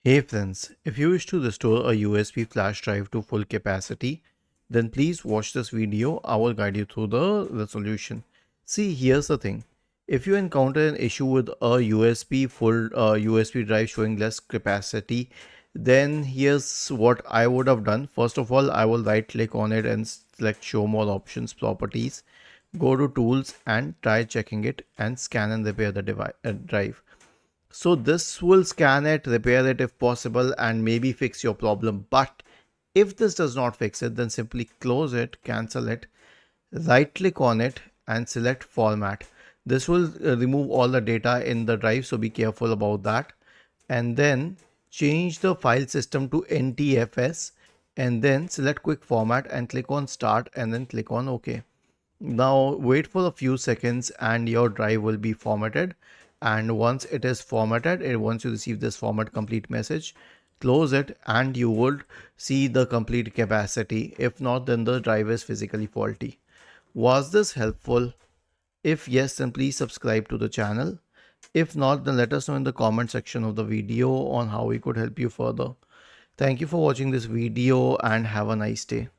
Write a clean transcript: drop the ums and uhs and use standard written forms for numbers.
Hey friends, if you wish to restore a USB flash drive to full capacity, then please watch this video. I will guide you through the resolution. See, here's the thing. If you encounter an issue with a USB drive showing less capacity, then here's what I would have done. First of all, I will right click on it and select show more options properties. Go to tools and try checking it and scan and repair the drive. So this will scan it, repair it if possible, and maybe fix your problem. But if this does not fix it, then simply close it, cancel it, right click on it and select format. This will remove all the data in the drive, so be careful about that. And then change the file system to NTFS and then select quick format and click on start and then click on OK. Now wait for a few seconds and your drive will be formatted, and once it is formatted, once you receive this format complete message, close it and you would see the complete capacity. If not, then the drive is physically faulty. Was this helpful? If yes, then please subscribe to the channel. If not, then let us know in the comment section of the video on how we could help you further. Thank you for watching this video and have a nice day.